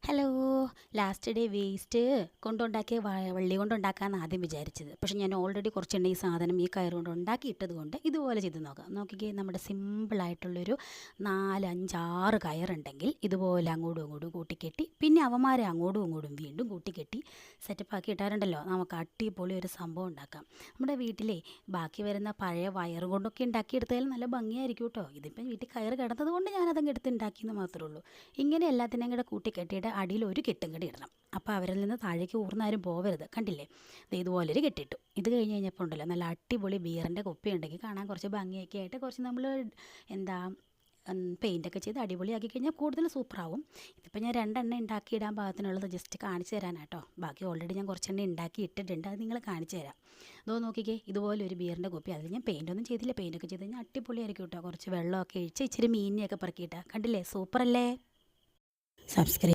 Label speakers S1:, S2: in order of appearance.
S1: Hello. Last day waste കൊണ്ടുണ്ടാക്കിയ വള്ളി കൊണ്ടുണ്ടാക്കാമെന്ന് ആദ്യം വിചാരിച്ചത്. പക്ഷേ ഞാൻ ഓൾറെഡി കുറച്ചുണ്ട് ഈ സാധനം ഈ കയർ കൊണ്ട് ഉണ്ടാക്കിയിട്ടത് കൊണ്ട് ഇതുപോലെ ചെയ്ത് നോക്കാം. നോക്കിക്കേ, നമ്മുടെ സിമ്പിളായിട്ടുള്ളൊരു 4, 5, 6 കയറുണ്ടെങ്കിൽ ഇതുപോലെ അങ്ങോട്ടും ഇങ്ങോട്ടും കൂട്ടിക്കെട്ടി, പിന്നെ അവന്മാരെ അങ്ങോട്ടും ഇങ്ങോട്ടും വീണ്ടും കൂട്ടിക്കെട്ടി സെറ്റപ്പാക്കി ഇട്ടാറുണ്ടല്ലോ, നമുക്ക് അടിപൊളി ഒരു സംഭവം ഉണ്ടാക്കാം. നമ്മുടെ വീട്ടിലെ ബാക്കി വരുന്ന പഴയ വയർ കൊണ്ടൊക്കെ ഉണ്ടാക്കിയെടുത്താൽ നല്ല ഭംഗിയായിരിക്കും കേട്ടോ. ഇതിപ്പം വീട്ടിൽ കയറ് കിടന്നത് കൊണ്ട് ഞാനതങ്ങ് എടുത്ത് ഉണ്ടാക്കിയെന്ന് മാത്രമേ ഉള്ളൂ. ഇങ്ങനെ എല്ലാത്തിനെയും കൂടെ കൂട്ടിക്കെട്ടിയിട്ട് അടിയിൽ ഒരു കെട്ടും കൂടി ഇടണം. അപ്പോൾ അവരിൽ നിന്ന് താഴേക്ക് ഊർന്നാരും പോവരുത്. കണ്ടില്ലേ, ഇതുപോലൊരു കെട്ടിട്ടു. ഇത് കഴിഞ്ഞ് കഴിഞ്ഞപ്പോൾ ഉണ്ടല്ലോ, നല്ല അടിപൊളി ബിയറിൻ്റെ കുപ്പി ഉണ്ടെങ്കിൽ കാണാൻ കുറച്ച് ഭംഗിയൊക്കെ ആയിട്ട് കുറച്ച് നമ്മൾ എന്താ പെയിൻ്റൊക്കെ ചെയ്ത് അടിപൊളിയാക്കി കഴിഞ്ഞാൽ കൂടുതൽ സൂപ്പറാവും. ഇതിപ്പോൾ ഞാൻ 2 എണ്ണ ഉണ്ടാക്കിയിടാൻ പാകത്തിനുള്ളത് ജസ്റ്റ് കാണിച്ചു തരാനാട്ടോ. ബാക്കി ഓൾറെഡി ഞാൻ കുറച്ചെണ്ണ ഉണ്ടാക്കി ഇട്ടിട്ടുണ്ട്, അത് നിങ്ങൾ കാണിച്ചു തരാം. ഇതോ നോക്കിക്കേ, ഇതുപോലെ ഒരു ബിയറിൻ്റെ കുപ്പി. അതിൽ ഞാൻ പെയിൻ്റൊന്നും ചെയ്തില്ല. പെയിൻ്റൊക്കെ ചെയ്ത് കഴിഞ്ഞാൽ അടിപൊളിയായിരിക്കും കേട്ടോ. കുറച്ച് വെള്ളമൊക്കെ ഒഴിച്ച് ഇച്ചിരി മീനിനെയൊക്കെ പറക്കിയിട്ടാൽ കണ്ടില്ലേ, സൂപ്പറല്ലേ. സബ്സ്ക്രൈബ്